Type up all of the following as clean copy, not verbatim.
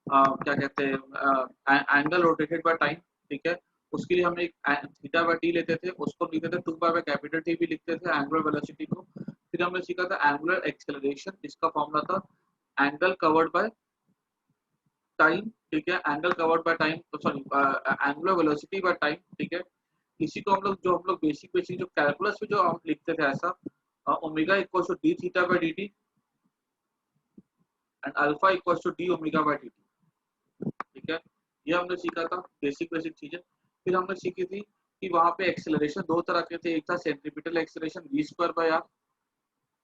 क्या कहते हैं एंगल रोटेटेड बाय टाइम, ठीक है। उसके लिए हम एक थीटा बाय टी लेते थे, उसको लिखते थे 2 पाई बाय कैपिटल टी भी लिखते थे एंगुलर वेलोसिटी को। फिर हमने सीखा था एंगुलर एक्सेलरेशन, जिसका फॉर्मूला था एंगल कवर्ड बाय टाइम, ठीक है। एंगल कवर्ड बाय टाइम, तो sorry angular velocity by time, ठीक है। इसी को हम लोग बेसिक बेसिक जो कैलकुलस में जो हम लिखते थे ऐसा, omega equal to d theta by d t and alpha equal to d omega by d t, ठीक है। ये हमने सीखा था बेसिक बेसिक चीजें। फिर हमने सीखी थी कि वहां पे एक्सेलरेशन दो तरह के थे, एक था centripetal acceleration v square by r,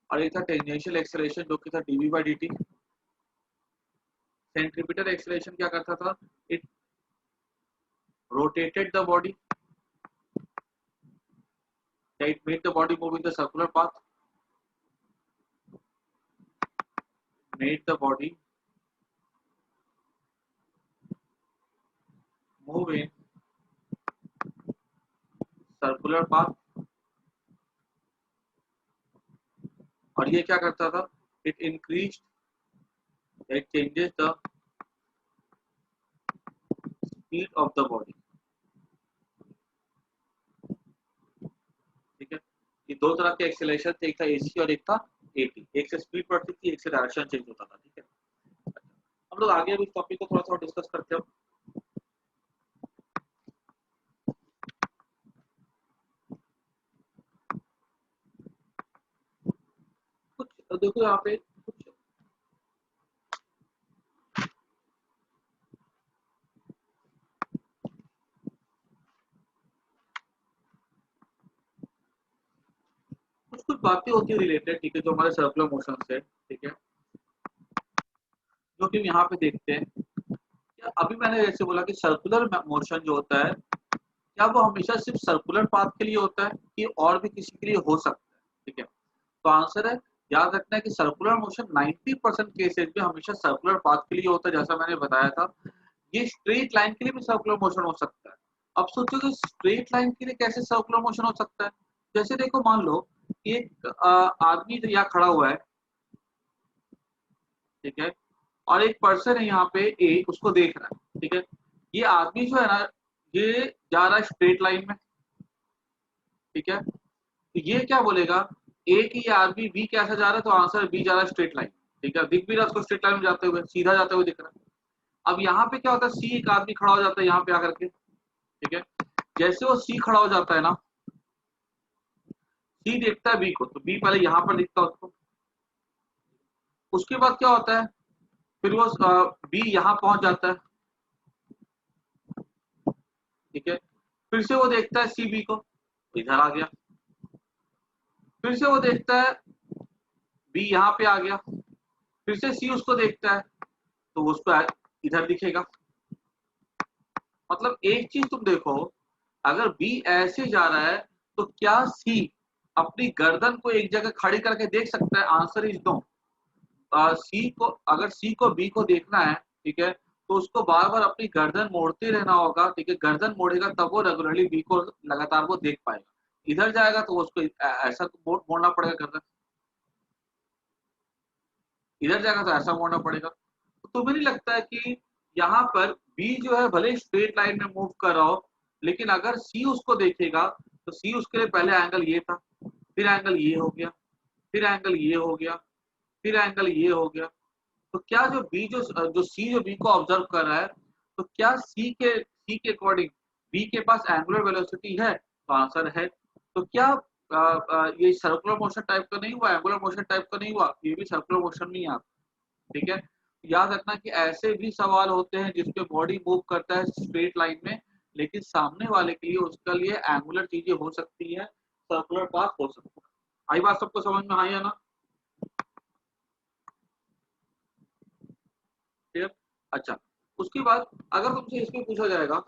और एक था टेंजेंशियल एक्सेलरेशन जो कि था dv by dt। Centripetal acceleration क्या करता था, it rotated the body, it made the body move in the circular path, made the body move in circular path। और ये क्या करता था, it increased, it changes the speed of the body, ठीक है। ये दो तरह के एक्सेलरेशन थे, एक था एसी और एक था एटी, एक से स्पीड बढ़ती थी, एक से डायरेक्शन चेंज होता था, ठीक है। हम लोग आगे इस टॉपिक को थोड़ा सा डिस्कस करते हैं। कुछ देखो यहाँ पे कुछ कुछ कुछ बातें होती है रिलेटेड, ठीक है, जो हमारे सर्कुलर मोशन से, ठीक है, जो कि हम यहाँ पे देखते हैं। अभी मैंने जैसे बोला कि सर्कुलर मोशन जो होता है, क्या वो हमेशा सिर्फ सर्कुलर पाथ के लिए होता है कि और भी किसी के लिए हो सकता है, ठीक है। तो आंसर है, याद रखना है कि सर्कुलर मोशन 90% केसेज में हमेशा सर्कुलर पाथ के लिए होता है, जैसा मैंने बताया था। ये स्ट्रेट लाइन के लिए भी सर्कुलर मोशन हो सकता है। अब सोचो कि स्ट्रेट लाइन के लिए कैसे सर्कुलर मोशन हो सकता है। जैसे देखो, मान लो एक आदमी जो यहाँ खड़ा हुआ है, ठीक है, और एक पर्सन है यहाँ पे ए, उसको देख रहा है, ठीक है। ये आदमी जो है ना, ये जा रहा है स्ट्रेट लाइन में, ठीक है। तो ये क्या बोलेगा, ए की ये आदमी बी कैसा जा रहा है, तो आंसर बी जा रहा है स्ट्रेट लाइन, ठीक है। दिख भी रहा है उसको स्ट्रेट लाइन में जाते हुए, सीधा जाते हुए दिख रहा है। अब यहाँ पे क्या होता है, सी एक आदमी खड़ा हो जाता है यहाँ पे आकर के, ठीक है। जैसे वो सी खड़ा हो जाता है ना, सी देखता है बी को, तो बी पहले यहाँ पर दिखता है उसको। उसके बाद क्या होता है, फिर वो बी यहाँ पहुंच जाता है, ठीक है। फिर से वो देखता है सी बी को, इधर आ गया। फिर से वो देखता है बी यहाँ पे आ गया। फिर से सी उसको देखता है, तो उसको इधर दिखेगा। मतलब एक चीज तुम देखो, अगर बी ऐसे जा रहा है, तो क्या सी अपनी गर्दन को एक जगह खड़ी करके देख सकता है? Answer is no. सी को, अगर सी को बी को देखना है, ठीक है, तो उसको बार बार अपनी गर्दन मोड़ते रहना होगा, ठीक है। गर्दन मोड़ेगा तब वो रेगुलरली बी को लगातार वो देख पाएगा। इधर जाएगा तो उसको ऐसा मोड़ना पड़ेगा गर्दन, इधर जाएगा तो ऐसा मोड़ना पड़ेगा। तो तुम्हें नहीं लगता है कि यहाँ पर बी जो है भले स्ट्रेट लाइन में मूव कर रहा हो, लेकिन अगर सी उसको देखेगा, तो सी उसके लिए पहले एंगल ये था, फिर एंगल ये हो गया, फिर एंगल ये हो गया, फिर एंगल ये हो गया। तो क्या जो बी जो सी जो बी को ऑब्जर्व कर रहा है, तो क्या सी के अकॉर्डिंग बी के पास एंगुलर वेलोसिटी है? तो आंसर है। तो क्या ये सर्कुलर मोशन टाइप का नहीं हुआ, एंगुलर मोशन टाइप का नहीं हुआ? ये भी सर्कुलर मोशन में ही आता, ठीक है। याद रखना कि ऐसे भी सवाल होते हैं जिसपे बॉडी मूव करता है स्ट्रेट लाइन में, लेकिन सामने वाले के लिए उसका लिए एंगुलर चीजें हो सकती है, सर्कुलर पाथ हो सकता है। आई बात सबको समझ में आई है ना? ठीक है। अच्छा, उसके बाद अगर तुमसे इसमें पूछा जाएगा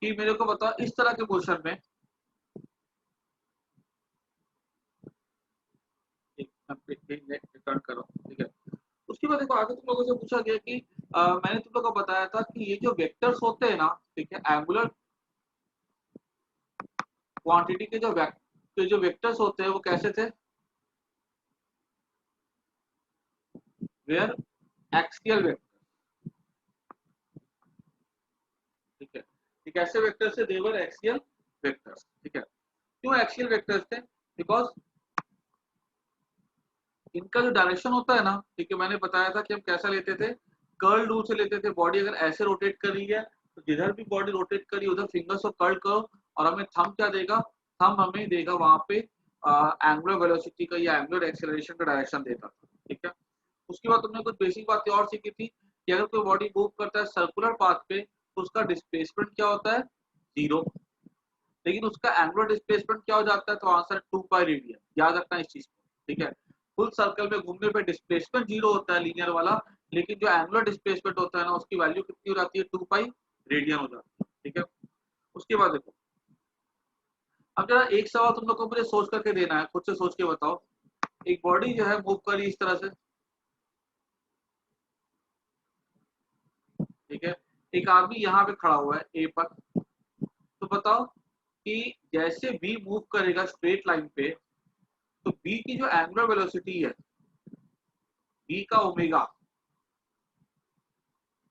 कि मेरे को बताओ इस तरह के क्वेश्चन में, रिटर्न करो, ठीक है। उसके बाद देखो, आगे तुम लोगों से पूछा गया कि मैंने तुम लोगों को बताया था कि ये जो वेक्टर्स होते हैं ना, ठीक है, एंगुलर क्वांटिटी के जो वेक्टर्स होते हैं वो कैसे थे? वेयर एक्सियल वेक्टर, एक ऐसे वेक्टर्स थे, देवर एक्सियल वेक्टर्स। ठीक है, क्यों एक्सियल वेक्टर्स थे? बिकॉज इनका जो डायरेक्शन होता है ना, ठीक है, मैंने बताया था कि हम कैसा लेते थे, कर्ल रूल से लेते थे। बॉडी अगर ऐसे रोटेट कर रही है तो जिधर भी बॉडी रोटेट करी उधर फिंगर्स को कर्ल करो, और हमें थंब क्या देगा, थंब हमें देगा वहां पे एंगुलर वेलोसिटी का या एंगुलर एक्सेलरेशन का डायरेक्शन देता था। ठीक है, उसके बाद तुमने कुछ बेसिक बातें और सीखी थी कि अगर कोई बॉडी मूव करता है सर्कुलर पाथ पे तो उसका डिस्प्लेसमेंट क्या होता है, 0, लेकिन उसका एंगुलर डिस्प्लेसमेंट क्या हो जाता है, तो आंसर 2 पाई रेडियन। याद रखना इस चीज को। ठीक है, फुल सर्कल में घूमने पे डिस्प्लेसमेंट 0 होता है लीनियर वाला, लेकिन जो एंगुलर डिस्प्लेसमेंट होता है ना उसकी वैल्यू कितनी हो जाती है, 2 पाई रेडियन हो जाती है। ठीक है, उसके बाद देखो, अब जरा एक सवाल तुम लोग को मुझे सोच करके देना है, खुद से सोच के बताओ। एक बॉडी जो है मूव करी इस तरह से, ठीक है, एक आदमी यहाँ पे खड़ा हुआ है ए पर, तो बताओ कि जैसे बी मूव करेगा स्ट्रेट लाइन पे, तो बी की जो एंगुलर वेलोसिटी है, बी का ओमेगा,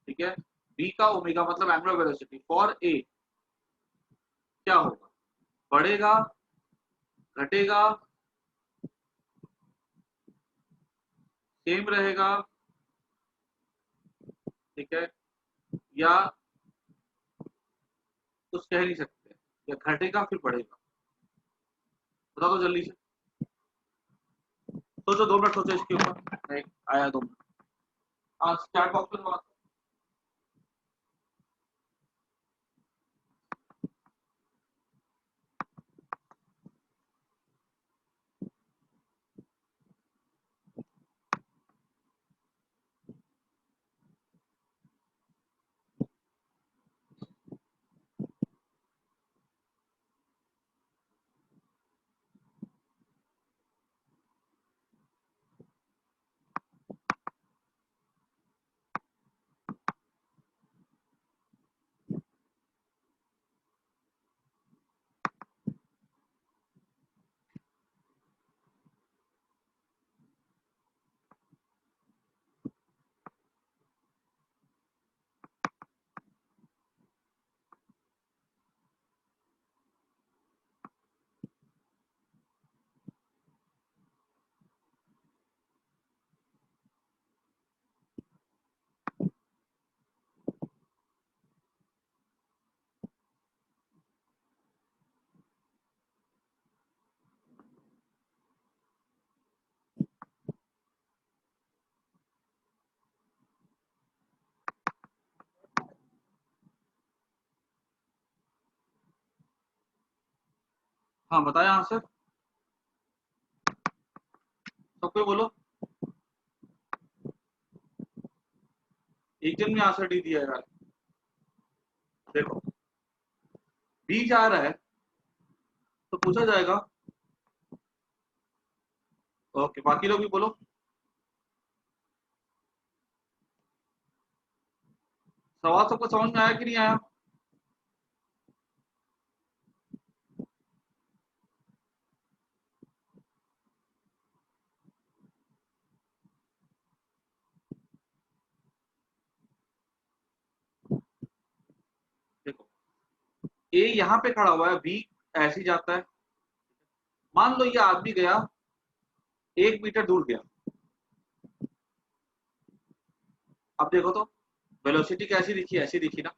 ठीक है, बी का ओमेगा मतलब एंगुलर वेलोसिटी फॉर ए क्या होगा, बढ़ेगा, घटेगा, सेम रहेगा, ठीक है, या कुछ कह नहीं सकते, या घटेगा फिर बढ़ेगा? बता दो जल्दी से, सोचो, 2 मिनट सोचो इसके ऊपर। नहीं आया 2 मिनट, हाँ चैट बॉक्स में बात। हाँ बताया आंसर, सब कोई बोलो। एक जन में आंसर डी दिया यार। देखो, बी जा रहा है तो पूछा जाएगा, ओके बाकी लोग भी बोलो। सवाल सबको समझ में आया कि नहीं आया? देखो, ए यहाँ पे खड़ा हुआ है, बी ऐसे ही जाता है। मान लो ये आदमी गया 1 मीटर दूर गया, अब देखो तो वेलोसिटी कैसी दिखी, ऐसी दिखी ना।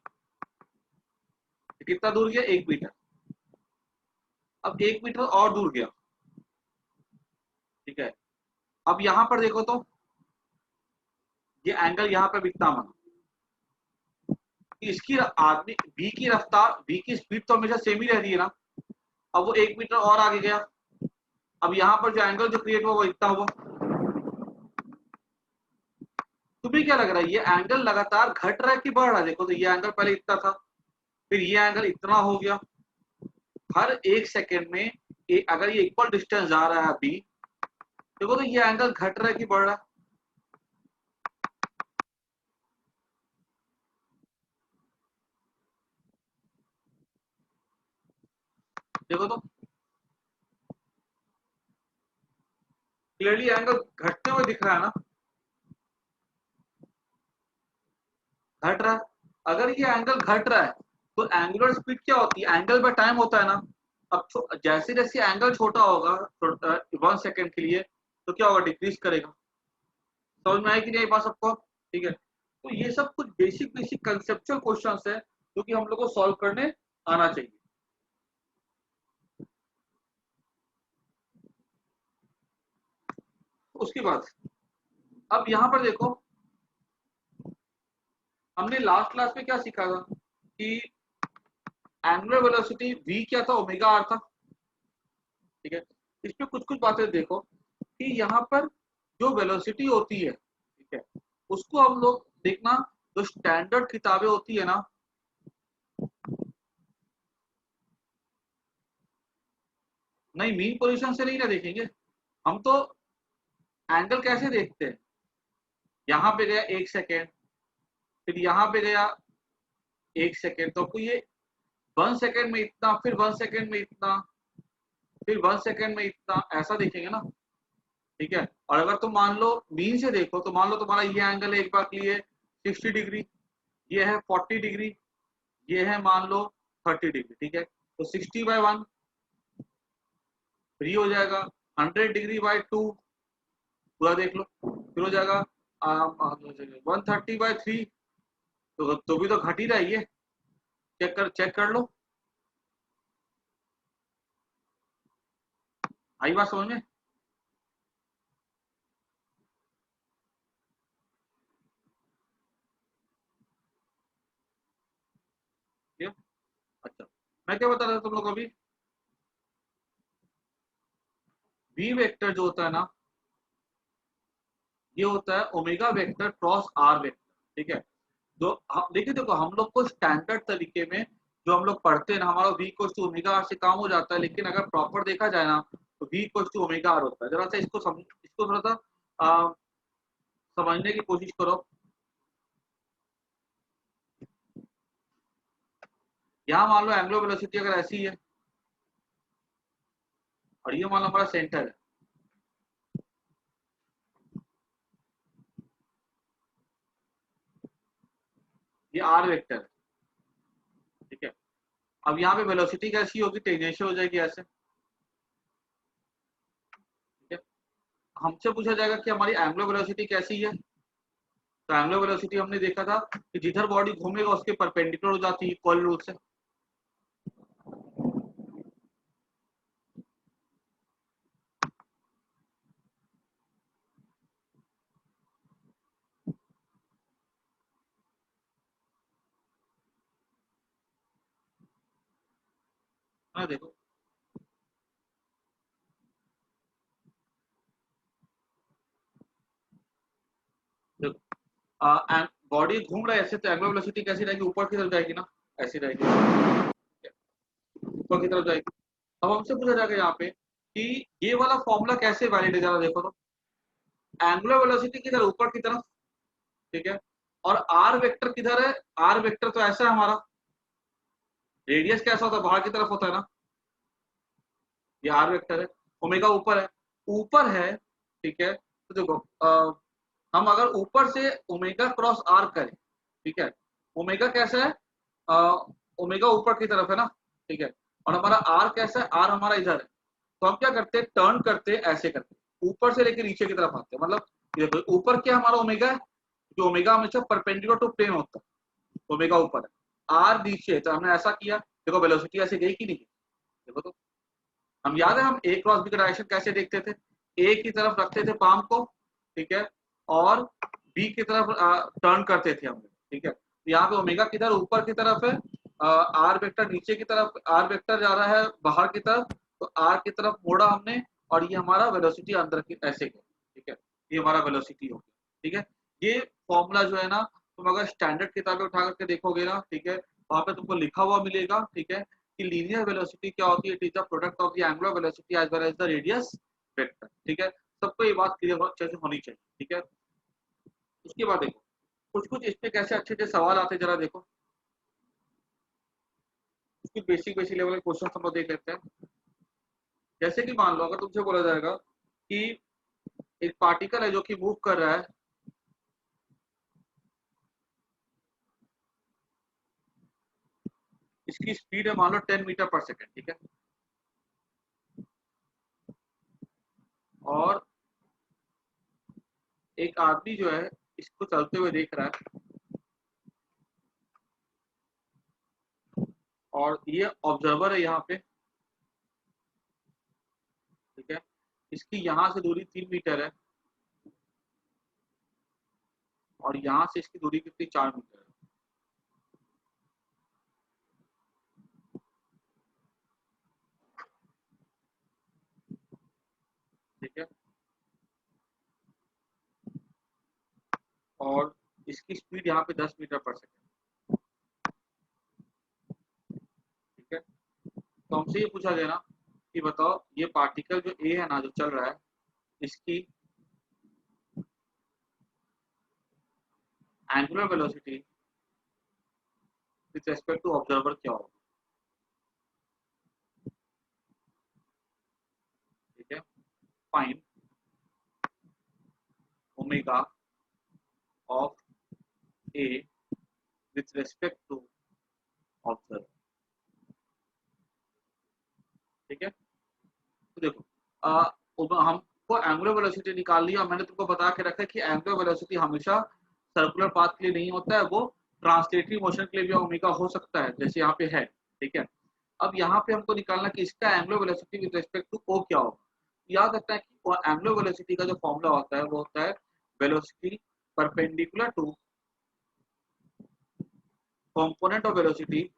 कितना दूर गया, 1 मीटर। अब 1 मीटर और दूर गया, ठीक है, अब यहां पर देखो तो ये एंगल यहाँ पे इतना बना, इसकी आदमी बी की रफ्तार, बी की स्पीड तो हमेशा सेम ही रहती है ना। अब वो 1 मीटर और आगे गया, अब यहाँ पर जो एंगल जो क्रिएट हुआ वो इतना हुआ। तुम्हें क्या लग रहा है, ये एंगल लगातार घट रहा है कि बढ़ रहा है? देखो तो ये एंगल पहले इतना था, फिर ये एंगल इतना हो गया। हर 1 सेकेंड में अगर ये इक्वल डिस्टेंस जा रहा है अभी, देखो तो ये एंगल घट रहा है कि बढ़ रहा है? देखो तो क्लियरली एंगल घटते हुए दिख रहा है ना, घट रहा है। अगर ये एंगल घट रहा है तो एंगुलर स्पीड क्या होती है, एंगल बाय टाइम होता है ना। अब जैसे जैसे एंगल छोटा होगा 1 सेकेंड के लिए, तो क्या होगा, डिक्रीज करेगा। समझ में आएगी नहीं बात सबको, ठीक है। तो ये सब कुछ बेसिक बेसिक कंसेप्चुअल क्वेश्चंस है जो कि हम लोग को सॉल्व करने आना चाहिए। उसके बाद अब यहाँ पर देखो, हमने लास्ट क्लास में क्या सीखा था कि एंगुलर वेलोसिटी v क्या था, ओमेगा आर था, ठीक है। इसमें कुछ कुछ बातें देखो कि यहाँ पर जो वेलोसिटी होती है, ठीक है, उसको हम लोग देखना, जो स्टैंडर्ड किताबें होती है ना, नहीं मीन पोजीशन से नहीं ना देखेंगे हम तो। एंगल कैसे देखते हैं, यहाँ पे गया 1 सेकेंड, फिर यहाँ पे गया 1 सेकेंड, तो आपको ये 1 सेकेंड में इतना, फिर 1 सेकेंड में इतना, फिर 1 सेकेंड में इतना, ऐसा देखेंगे ना, ठीक है। और अगर तुम मान लो मीन से देखो, तो मान लो तुम्हारा ये एंगल एक बार के लिए 60 डिग्री, ये है 40 डिग्री, ये है मान लो 30 डिग्री, ठीक है। तो 60/1 फ्री हो जाएगा, 100 डिग्री/2 पूरा देख लो, फिर हो जाएगा 130/3, तो भी तो घट ही रहा है ये, चेक कर लो, आई बात समझ में। ये अच्छा, मैं क्या बता रहा था तुम लोग को अभी, वी वेक्टर जो होता है ना, ये होता है omega vector cross r vector, ठीक है। जो देखिए देखो, हम लोग को स्टैंडर्ड तरीके में जो हम लोग पढ़ते हैं ना, हमारा v equal to omega r से काम हो जाता है, लेकिन अगर प्रॉपर देखा जाए ना, तो v equal to omega R होता है। जरा सा इसको इसको थोड़ा सा समझने की कोशिश करो। यहाँ मान लो एंगुलर वेलोसिटी अगर ऐसी है, और ये मान लो हमारा सेंटर है, ये आर वेक्टर है, ठीक है। अब यहाँ पे वेलोसिटी कैसी होगी, टेंजेंशियल हो जाएगी ऐसे, ठीक है। हमसे पूछा जाएगा कि हमारी एंगुलर वेलोसिटी कैसी है, तो एंगुलर वेलोसिटी हमने देखा था कि जिधर बॉडी घूमेगा उसके परपेंडिकुलर हो जाती है इक्वल रूल से। हाँ देखो, बॉडी घूम रहा है ऐसे, तो एंगुलर वेलोसिटी कैसी रहेगी, ऊपर की तरफ जाएगी ना, ऐसी रहेगी, ऊपर की तरफ जाएगी। अब हमसे पूछा जाएगा यहाँ पे कि ये वाला फॉर्मूला कैसे वैलिड है, जरा देखो तो। एंगुलर वेलोसिटी किधर, ऊपर की तरफ, ठीक है। और आर वेक्टर किधर है, आर वेक्टर तो ऐसा है हमारा, रेडियस कैसा होता है, बाहर की तरफ होता है ना, ये आर वेक्टर है। ओमेगा ऊपर है, ऊपर है, ठीक है। तो देखो हम अगर ऊपर से ओमेगा क्रॉस आर करें, ठीक है, ओमेगा कैसा है, ओमेगा ऊपर की तरफ है ना, ठीक है। और हमारा आर कैसा है, आर हमारा इधर है, तो हम क्या करते हैं, टर्न करते हैं, ऐसे करते हैं, ऊपर से लेकर नीचे की तरफ आते हैं, मतलब ये देखो, ऊपर क्या हमारा ओमेगा है, जो ओमेगा हमेशा परपेंडिकुलर टू प्लेन होता है, ओमेगा ऊपर है, आर नीचे है, तो हमने ऐसा किया, देखो वेलोसिटी ऐसे गई कि नहीं गई, देखो तो। हम याद है हम ए क्रॉस बी का डायरेक्शन कैसे देखते थे, ए की तरफ रखते थे पाम को, ठीक है, और बी की तरफ टर्न करते थे हम, ठीक है। तो यहाँ पे ओमेगा किधर, ऊपर की तरफ है, आर वेक्टर नीचे की तरफ, आर वेक्टर जा रहा है बाहर की तरफ, तो आर की तरफ मोड़ा हमने, और ये हमारा वेलोसिटी अंदर की ऐसे गया, ठीक है। ये हमारा वेलोसिटी हो गया, ठीक है। ये फॉर्मूला जो है ना, तुम अगर स्टैंडर्ड किताबें उठा करके देखोगे ना, ठीक है, वहां पे तुमको लिखा हुआ मिलेगा, ठीक है, कि लीनियर वेलोसिटी क्या होती है, it is the product of the angular velocity as well as the radius vector, ठीक है। सबको ये बात क्लियर अच्छे से होनी चाहिए, ठीक है। उसके बाद देखो, कुछ कुछ इस पे कैसे अच्छे अच्छे सवाल आते जरा देखो, कुछ बेसिक बेसिक लेवल के क्वेश्चन हम लोग देख लेते हैं। जैसे कि मान लो अगर तुमसे बोला जाएगा कि एक पार्टिकल है जो कि मूव कर रहा है, इसकी स्पीड है मान लो 10 मीटर पर सेकेंड, ठीक है, और एक आदमी जो है इसको चलते हुए देख रहा है, और ये ऑब्जर्वर है यहाँ पे, ठीक है, इसकी यहाँ से दूरी 3 मीटर है और यहाँ से इसकी दूरी कितनी 4 मीटर है, ठीक है, और इसकी स्पीड यहाँ पे 10 मीटर पर सेकेंड, ठीक है। तो हमसे ये पूछा गया ना कि बताओ ये पार्टिकल जो ए है ना जो चल रहा है, इसकी angular velocity with respect to observer क्या होगा, ठीक है, find omega of A with respect to observer, ठीक है। तो देखो हमको एंगुलर वेलोसिटी निकाल लिया, मैंने तुमको बता के रखा है कि एंगुलर वेलोसिटी हमेशा सर्कुलर पाथ के लिए नहीं होता है, वो ट्रांसलेटरी मोशन के लिए भी ओमेगा हो सकता है, जैसे यहाँ पे है, ठीक है। अब यहाँ पे हमको निकालना कि इसका angular velocity with respect to O क्या होगा। याद रखना है कि एंगुलर वेलोसिटी का जो फॉर्मूला होता है वो होता है velocity perpendicular to component of velocity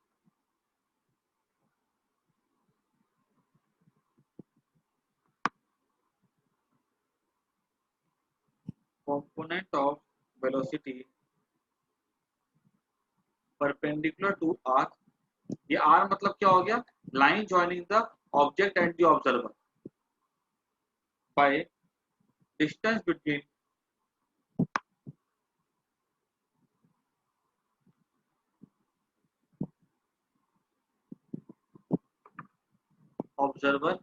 component of velocity perpendicular to r। ये r मतलब क्या हो गया, line joining the object and the observer by distance between observer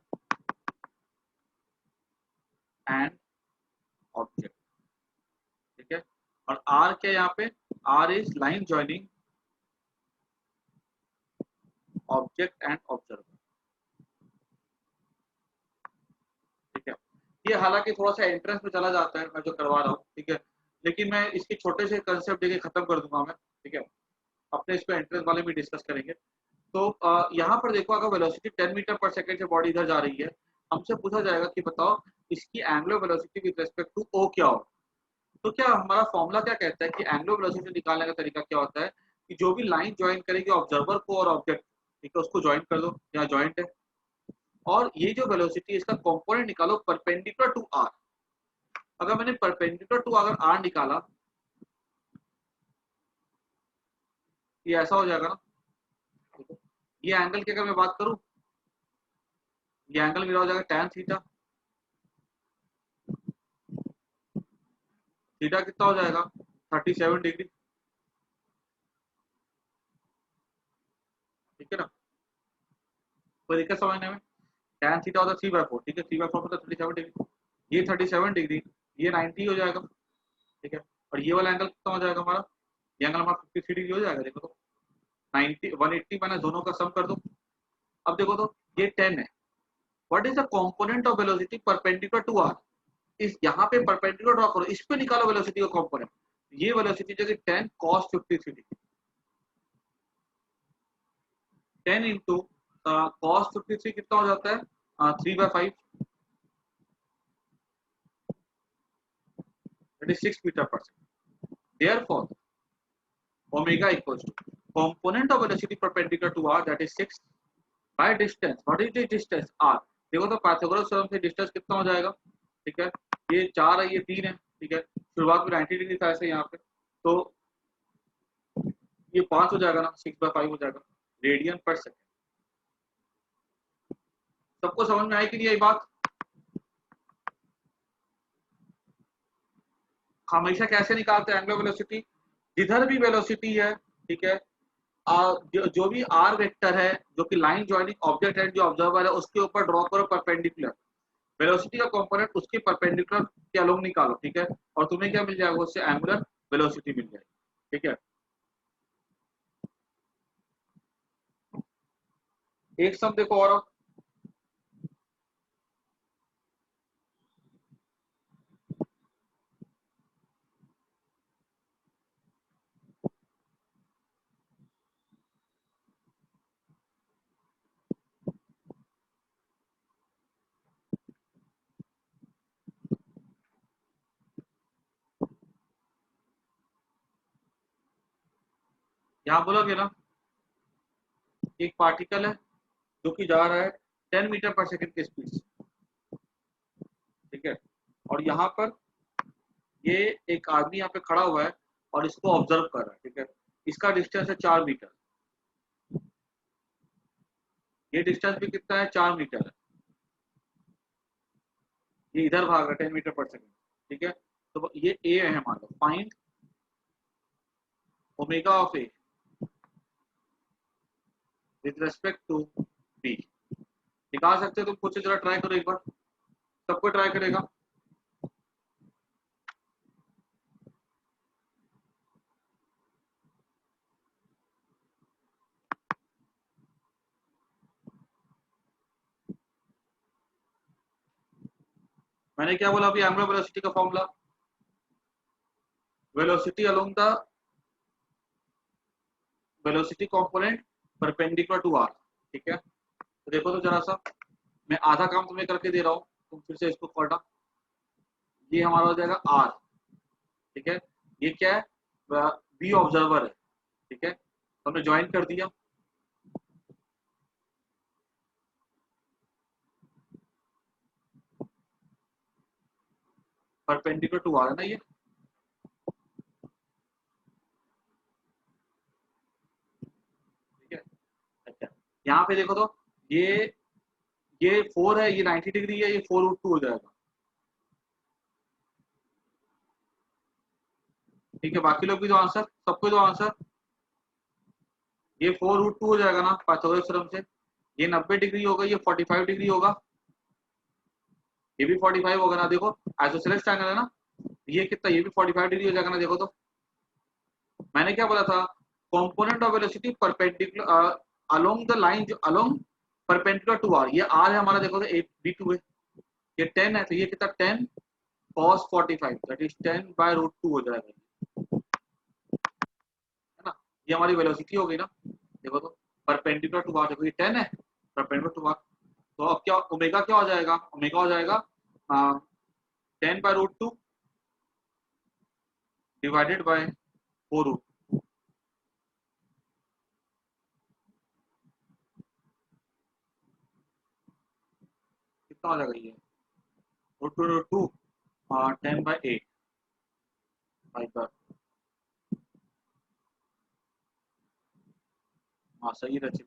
and object, ठीक है। और r क्या है यहाँ पे, r is line joining object and observer, ठीक है। ये हालांकि थोड़ा सा एंट्रेंस में चला जाता है मैं जो करवा रहा हूँ, ठीक है, लेकिन मैं इसके छोटे से कंसेप्ट देके खत्म कर दूंगा मैं, ठीक है, अपने इसको एंट्रेंस वाले में डिस्कस करेंगे। तो यहाँ पर देखो अगर वेलोसिटी 10 मीटर पर सेकंड से बॉडी इधर जा रही है, हमसे पूछा जाएगा कि बताओ इसकी angular velocity with respect to O क्या हो। तो क्या हमारा फॉर्मूला क्या कहता है कि एंगुलर वेलोसिटी निकालने का तरीका क्या होता है कि जो भी लाइन ज्वाइन करेगी ऑब्जर्वर को और ऑब्जेक्ट, ठीक है, उसको ज्वाइन कर दो, यहाँ ज्वाइंट है, और ये जो वेलोसिटी है इसका कंपोनेंट निकालो परपेंडिकुलर टू आर। अगर मैंने परपेंडिकुलर टू अगर आर निकाला, ये ऐसा हो जाएगा ना, ये एंगल की अगर मैं बात करूं, ये एंगल मेरा हो जाएगा tan थीटा, थीटा कितना हो जाएगा 37 डिग्री, ठीक है ना, कोई दिक्कत समझने में। tan थीटा होता है 3/4, ठीक है, 3/4 मतलब 37 डिग्री, ये 37 डिग्री, ये 90 हो जाएगा, ठीक है। और ये वाला एंगल कितना हो जाएगा हमारा, ये एंगल हमारा 53 डिग्री हो जाएगा, देखो तो 90 180 मैंने दोनों का सम कर दो। अब देखो तो ये 10 है, what is the component of velocity perpendicular to R, इस यहाँ पे परपेंडिकुलर ड्रॉ करो, इस पे निकालो वेलोसिटी का कंपोनेंट, ये वेलोसिटी जैसे 10 cos 53 डिग्री, 10 इंटू cos 53 कितना हो जाता है 3/5, that is 6 मीटर पर second. Therefore, omega equals to component of velocity perpendicular to r, that is 6 by distance. What is the distance r? देखो तो पाइथागोरस थ्योरम से डिस्टेंस कितना हो जाएगा, ठीक है, ये 4 है ये 3 है, ठीक है, शुरुआत में 90 डिग्री था ऐसे यहाँ पे, तो ये 5 हो जाएगा ना, 6/5 हो जाएगा रेडियन पर सेकंड। सबको समझ में आई कि नहीं ये बात। हमेशा कैसे निकालते हैं एंगुलर वेलोसिटी, जिधर भी वेलोसिटी है, ठीक है, जो भी आर वेक्टर है जो कि लाइन ज्वाइनिंग ऑब्जेक्ट है जो ऑब्जर्वर है उसके ऊपर ड्रॉ करो परपेंडिकुलर, वेलोसिटी का कंपोनेंट उसके परपेंडिकुलर के अलोंग निकालो, ठीक है, और तुम्हें क्या मिल जाएगा उससे एंगुलर वेलोसिटी मिल जाएगी, ठीक है। एक सम देखो और यहाँ बोला गया ना, एक पार्टिकल है जो कि जा रहा है 10 मीटर पर सेकंड के स्पीड से, ठीक है। और यहाँ पर ये एक आदमी यहाँ पे खड़ा हुआ है और इसको ऑब्जर्व कर रहा है, ठीक है। इसका डिस्टेंस है 4 मीटर, ये डिस्टेंस भी कितना है, 4 मीटर है। ये इधर भाग रहा है 10 मीटर पर सेकंड, ठीक है। तो ये ए है, मान लो find omega of A with respect to B. निकाल सकते हो तुम, खुद से जरा ट्राई करो एक बार, सबको ट्राई करेगा। मैंने क्या बोला अभी, एंगुलर वेलोसिटी का formula, velocity along the velocity component perpendicular to R, ठीक है। तो देखो तो जरा सा, मैं आधा काम तुम्हें करके दे रहा हूँ, तुम फिर से इसको पढ़ना। ये हमारा हो जाएगा आर, ठीक है। ये क्या है, बी ऑब्जर्वर है, ठीक है। तो हमने ज्वाइन कर दिया, परपेंडिकुलर टू आर है ना ये। ठीक है, अच्छा। यहाँ पे देखो तो ये 4 है, ये 90 डिग्री है, ये 4√2 हो जाएगा, ठीक है। बाकी लोग भी दो आंसर, सबको दो आंसर। ये 4√2 हो जाएगा ना पाइथागोरस थ्योरम से। ये 90 डिग्री होगा, ये 45 डिग्री होगा, ये भी 45 होगा ना, देखो आइसोसेलेस ट्रायंगल है ना। ये कितना, ये भी 45 डिग्री हो जाएगा ना, देखो तो। मैंने क्या बोला था, component of velocity perpendicular along the line, जो अलोंग परपेंडिकुलर टू आर, ये आर है हमारा, देखो तो b2 है, ये 10 है, तो ये कितना 10 cos 45 दैट इज 10/√2 हो जाएगा, है ना। ये हमारी वेलोसिटी हो गई ना, देखो तो परपेंडिकुलर टू आर, देखो ये 10 है परपेंडिकुलर टू आर। तो अब क्या ओमेगा क्या हो जाएगा, ओमेगा हो जाएगा 10/√2 डिवाइडेड बाय 4√2, कितना हो जाएगा ये, √2 10/8 बाई पर। हाँ सही रहे।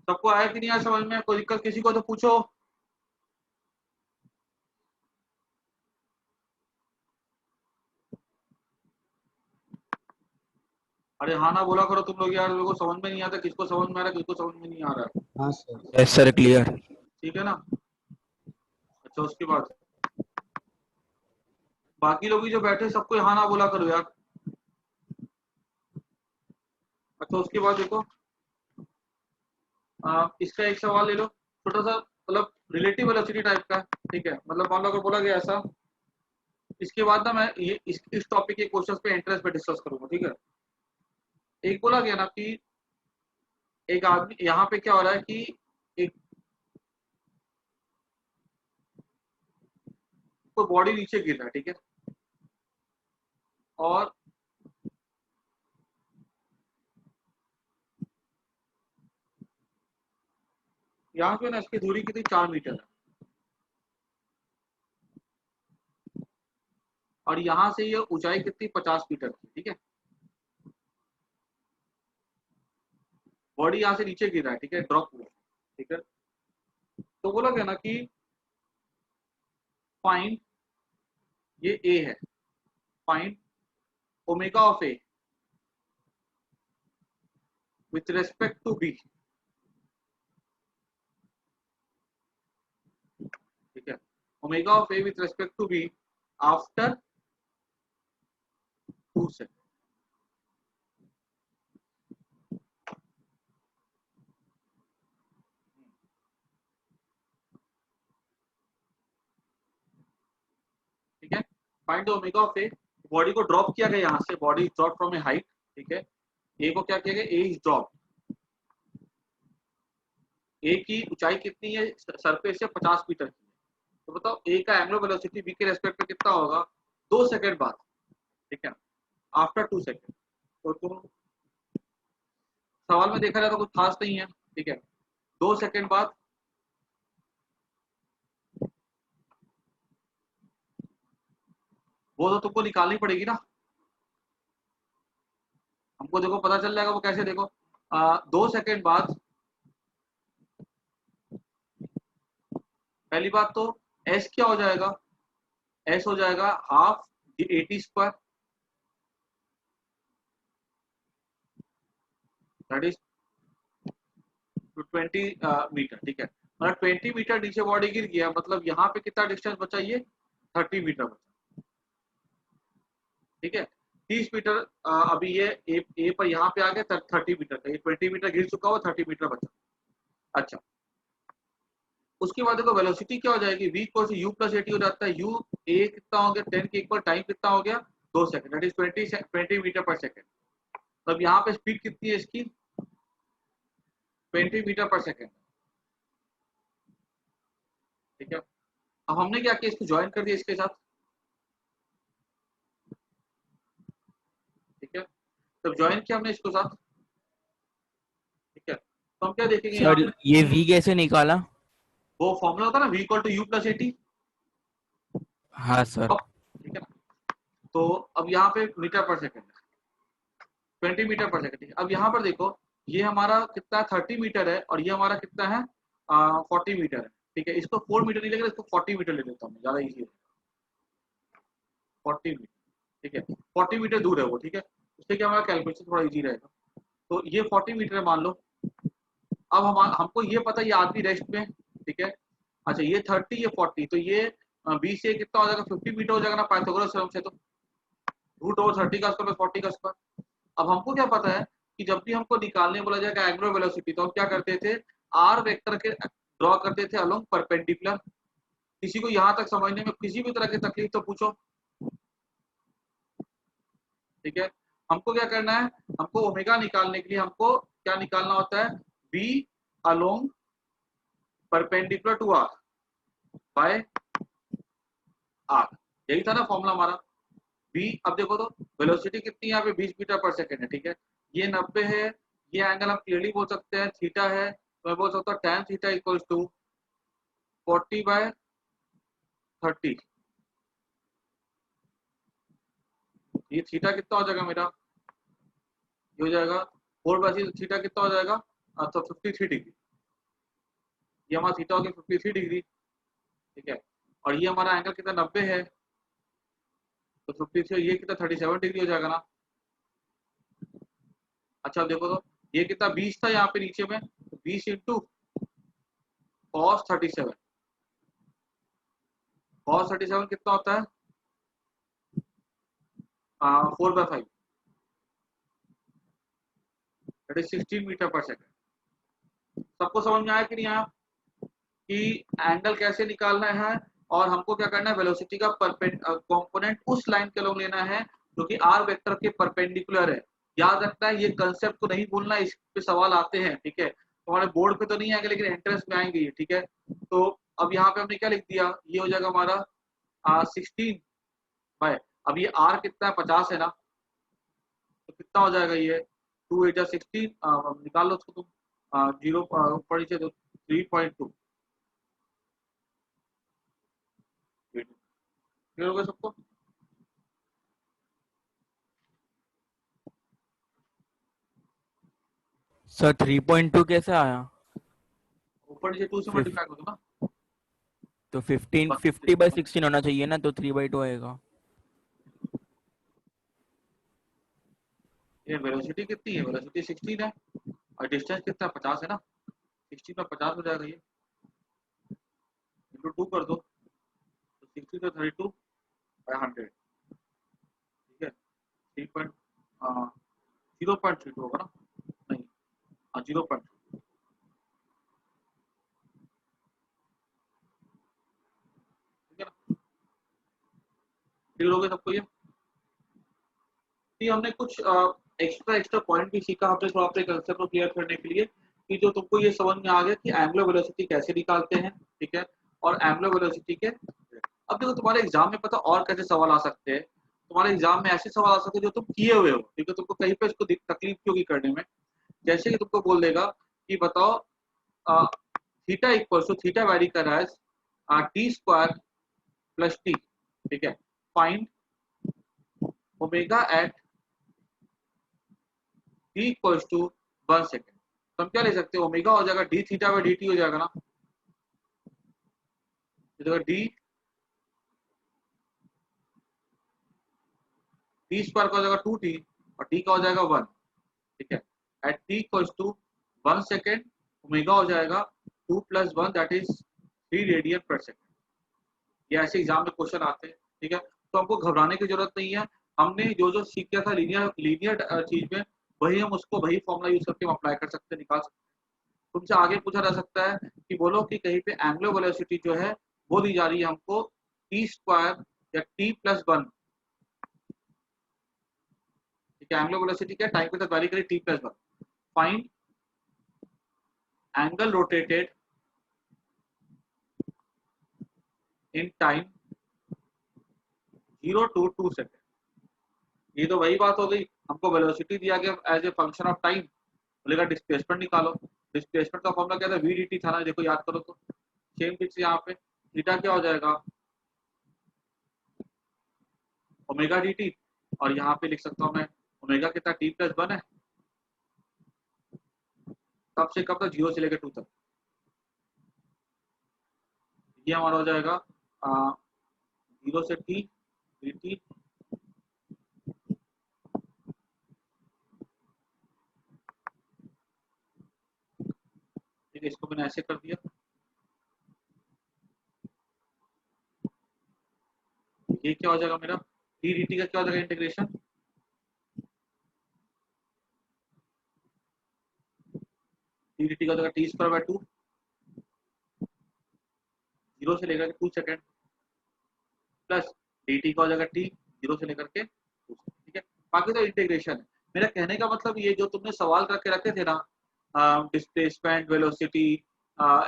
सबको आया कि नहीं आया समझ में, कोई दिक्कत किसी को तो पूछो। अरे हाँ ना बोला करो तुम लोग यार, मेरे को समझ में नहीं आता, किसको समझ में आ रहा है, किसको समझ में नहीं आ रहा है। हाँ सर, यस सर, क्लियर। ठीक है ना। अच्छा उसके बाद बाकी लोग भी जो बैठे सबको हाँ ना बोला करो यार। अच्छा उसके बाद देखो, इसका एक सवाल ले लो, छोटा सा, मतलब रिलेटिव वेलोसिटी टाइप का, ठीक है। मतलब मान लो अगर बोला गया ऐसा, इसके बाद ना मैं ये इस टॉपिक के क्वेश्चंस पे इंटरेस्ट पे डिस्कस करूंगा, ठीक है। एक बोला गया ना कि एक आदमी, यहाँ पे क्या हो रहा है कि एक कोई बॉडी नीचे गिर रहा है, ठीक है। और यहाँ पे ना इसकी दूरी कितनी, 4 मीटर है, और यहाँ से ये ऊंचाई कितनी, 50 मीटर की, ठीक है। बॉडी यहाँ से नीचे गिर रहा है, ठीक है, ड्रॉप हुआ, ठीक है। तो बोला गया ना कि फाइंड, ये ए है, find omega of A with respect to B, ठीक है। Omega of A with respect to B after 2 second. Find the omega of A, body को ड्रॉप किया गया यहाँ से, body drop from a height, ठीक है, ए को क्या किया गया, ए इज ड्रॉप, ए की ऊंचाई कितनी है सरफेस से 50 मीटर की है, तो बताओ ए का एंगुलर वेलोसिटी बी के रेस्पेक्ट में कितना होगा 2 सेकंड बाद, ठीक है, आफ्टर 2 सेकंड। तो तुम सवाल में देखा जाए तो कुछ खास नहीं है, ठीक है, 2 सेकंड बाद वो तो तुमको निकालनी पड़ेगी ना, हमको देखो पता चल जाएगा वो कैसे, देखो 2 सेकंड बाद पहली बात तो एस क्या हो जाएगा, एस हो जाएगा half 80 square, that is 20 metre, ठीक है, मतलब 20 मीटर नीचे बॉडी गिर गया, मतलब यहाँ पे कितना डिस्टेंस बचा, ये 30 मीटर बचा, ठीक है, 30 मीटर अभी ये ए पर यहाँ पे आ गया 30 मीटर का, ये 20 मीटर गिर चुका हुआ, 30 मीटर बचा। अच्छा, उसके बाद देखो वेलोसिटी क्या हो जाएगी, v equal to u plus AT हो जाता है, u a कितना हो गया 10 के इक्वल, टाइम कितना हो गया 2 सेकंड, दैट इज 20 मीटर पर सेकंड, तब यहाँ पे स्पीड कितनी है इसकी 20 मीटर पर सेकंड, ठीक है। अब हमने क्या किया, इसको ज्वाइन कर दिया इसके साथ, ठीक है, तब ज्वाइन किया हमने इसको साथ, ठीक है, तो हम क्या देखेंगे यहाँ सर पे, ये v कैसे निकाला? वो फॉर्मूला होता है ना v equal to u plus AT, हाँ सर। ठीक है ना, तो अब यहाँ पे मीटर पर सेकंड, 20 मीटर पर सेकंड, अब यहाँ पर देखो ये हमारा कितना 30 मीटर है और ये हमारा कितना है 40 मीटर है, ठीक है, इसको 4 मीटर नहीं लेगा, इसको 40 मीटर ले लेता हूँ, ज्यादा इजी है, 40 मीटर, ठीक है, 40 मीटर दूर है वो, ठीक है, उससे क्या हमारा कैलकुलेशन थोड़ा इजी रहेगा, तो ये 40 मीटर है मान लो, अब हमको ये पता है ये आदमी रेस्ट में, ठीक है, अच्छा ये 30 ये 40, तो ये 20 से कितना हो जाएगा 50 मीटर हो जाएगा ना पाइथागोरस थ्योरम से, तो रूट ओवर 30 का स्क्वायर 40 का स्क्वायर। अब हमको क्या पता है कि जब भी हमको निकालने बोला जाएगा एंगुलर वेलोसिटी, तो हम क्या करते थे, आर वेक्टर के ड्रॉ करते थे अलोंग परपेंडिकुलर, किसी को यहाँ तक समझने में किसी भी तरह की तकलीफ तो पूछो, ठीक है, हमको क्या करना है, हमको ओमेगा निकालने के लिए हमको क्या निकालना होता है, B along perpendicular to R by R, यही था ना फॉर्मूला हमारा, बी, अब देखो तो वेलोसिटी कितनी है यहाँ पे 20 मीटर पर सेकंड है, ठीक है, ये 90 है, ये एंगल हम क्लियरली बोल सकते हैं थीटा है, तो मैं बोल सकता हूँ tan थीटा इक्वल्स टू 40/30, ये थीटा कितना हो जाएगा मेरा, ये हो जाएगा 4/3, थीटा कितना हो जाएगा तो 53 डिग्री, ये हमारा थीटा हो गया 53 डिग्री, ठीक है, और ये हमारा एंगल कितना 90 है, तो 53 ये कितना 37 डिग्री हो जाएगा ना। अच्छा देखो तो ये कितना 20 था यहाँ पे नीचे में, तो 20 इंटू कॉस 37, कॉस 37 कितना होता है 4/5, दैट इज 16 मीटर पर सेकंड। सबको समझ में आया कि नहीं आया कि एंगल कैसे निकालना है, और हमको क्या करना है वेलोसिटी का कंपोनेंट उस लाइन के लोग लेना है जो कि आर वेक्टर के परपेंडिकुलर है, याद रखना है ये कंसेप्ट को नहीं भूलना, इस पे सवाल आते हैं, ठीक है, तुम्हारे बोर्ड पे तो नहीं आएंगे लेकिन एंट्रेंस में आएंगे ये, ठीक है। तो अब यहाँ पे हमने क्या लिख दिया, ये हो जाएगा हमारा 16 बाय, अब ये आर कितना है 50 है ना, तो कितना हो जाएगा ये 2 8 16, निकाल लो उसको तुम, जीरो ऊपर नीचे तो 3.2, क्लियर हो गया सबको, सर 3.2 कैसे आया? ऊपर नीचे 2 से फिफ, मल्टीप्लाई कर दो ना, तो 15 बस 50/16 होना चाहिए ना, तो 3/2 आएगा। ये वेलोसिटी कितनी है, वेलोसिटी 16 है और डिस्टेंस कितना 50 है ना, 16 में 50 हो जाएगा, ये इंटू 2 कर दो, तो 60 तो 32/100, ठीक है, 0.32 होगा ना, नहीं 0. ठीक है ना, क्लियर हो गया सबको ये हमने कुछ एक्स्ट्रा पॉइंट भी सीखा हमने थोड़ा अपने कंसेप्ट को क्लियर करने के लिए कि जो तुमको ये समझ में आ गया कि एंगुलर वेलोसिटी कैसे निकालते हैं, ठीक है, और एंगुलर वेलोसिटी के अब देखो तुम्हारे एग्जाम में पता और कैसे सवाल आ सकते हैं। तुम्हारे एग्जाम में ऐसे सवाल आ सकते हैं जो तुम किए हुए हो, ठीक है, तुमको कहीं पे इसको तकलीफ क्यों की करने में। जैसे कि तुमको बोल देगा कि बताओ theta equal to theta vary कर रहा है टी स्क्वायर प्लस टी, ठीक है, find omega at D equal to 1 second. तो हम क्या ले सकते हैं, ओमेगा हो जाएगा D theta by D T हो जाएगा ना, डी टी स्क्वायर का हो जाएगा 2t और टी का हो जाएगा 1, ठीक है, at T equal to 1 second omega हो जाएगा 2 + 1 दैट इज 3 रेडियन पर सेकेंड। ये ऐसे एग्जाम में क्वेश्चन आते हैं, ठीक है, तो हमको घबराने की जरूरत नहीं है। हमने जो जो सीख किया था लीनियर चीज में वही हम उसको वही फॉर्मूला यूज करके हम अप्लाई कर सकते हैं, निकाल सकते हैं। तुमसे आगे पूछा जा सकता है कि बोलो कि कहीं पे एंगुलर वेलोसिटी जो है वो दी जा रही है हमको टी स्क्वायर या टी प्लस 1, ठीक है, एंगुलर वेलोसिटी क्या टाइम के साथ वेरी करें T plus 1, find angle rotated in time 0 to 2 second. ये तो वही बात हो गई, हमको वेलोसिटी दिया गया as a function of time, बोलेगा डिस्प्लेसमेंट निकालो। डिस्प्लेसमेंट का फॉर्मूला क्या था, वी डी टी था ना, देखो याद करो तो सेम चीज यहाँ पे थीटा क्या हो जाएगा ओमेगा डी टी, और यहाँ पे लिख सकता हूँ मैं ओमेगा कितना टी प्लस 1 है, कब से कब तक 0 से लेकर 2 तक, ये हमारा हो जाएगा 0 से टी डी टी ठीक है, इसको मैंने ऐसे कर दिया, ये क्या हो जाएगा मेरा टी डी टी का क्या हो जाएगा इंटीग्रेशन, टी डी टी का हो जाएगा टी स्क्वायर बाय 2 0 से लेकर के 2 सेकेंड प्लस डी टी का हो जाएगा टी 0 से लेकर के 2 सेकेंड, ठीक है, बाकी तो इंटीग्रेशन है। मेरा कहने का मतलब ये जो तुमने सवाल करके रखे थे ना डिस्प्लेसमेंट वेलोसिटी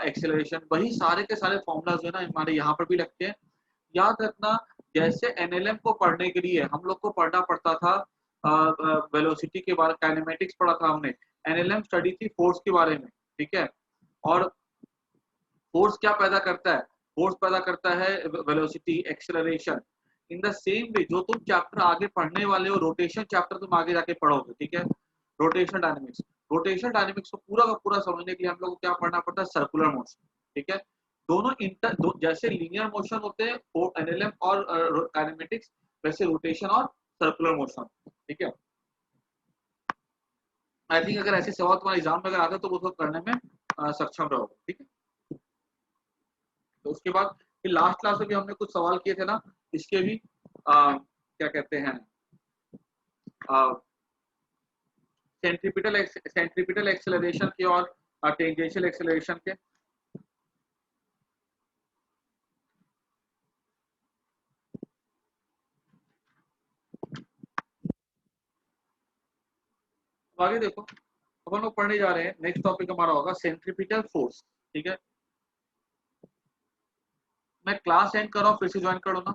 एक्सेलरेशन, वही सारे के सारे फॉर्मूलाज है ना हमारे यहाँ पर भी लगते हैं। याद रखना जैसे एनएलएम को पढ़ने के लिए हम लोग को पढ़ना पड़ता था वेलोसिटी के बारे, काइनेमेटिक्स पढ़ा था हमने, एनएलएम स्टडी थी फोर्स के बारे में, ठीक है, और फोर्स क्या पैदा करता है, फोर्स पैदा करता है velocity acceleration. In the same way जो तुम चैप्टर आगे पढ़ने वाले हो रोटेशन चैप्टर तुम आगे जाके पढ़ोगे, ठीक है, रोटेशन डायनेमिक्स, रोटेशन डायनेमिक्स को पूरा का पूरा समझने के लिए हम लोग को क्या पढ़ना पड़ता है, सर्कुलर मोशन, ठीक है, दोनों जैसे लीनियर मोशन होते हैं एनएलएम और काइनेमेटिक्स, वैसे रोटेशन और सर्कुलर मोशन, ठीक है। आई थिंक अगर ऐसे सवाल तुम्हारे एग्जाम में अगर आते तो उसको करने में सक्षम रहोगे, ठीक है। तो उसके बाद फिर लास्ट क्लास में भी हमने कुछ सवाल किए थे ना, इसके भी क्या कहते हैं सेंट्रीपिटल एक्सेलरेशन के और टेंजेंशियल एक्सेलरेशन के। आगे देखो अब हम लोग पढ़ने जा रहे हैं, नेक्स्ट टॉपिक हमारा होगा सेंट्रीपिटल फोर्स, ठीक है। मैं क्लास एंड कर रहा हूँ, फिर से ज्वाइन करो ना।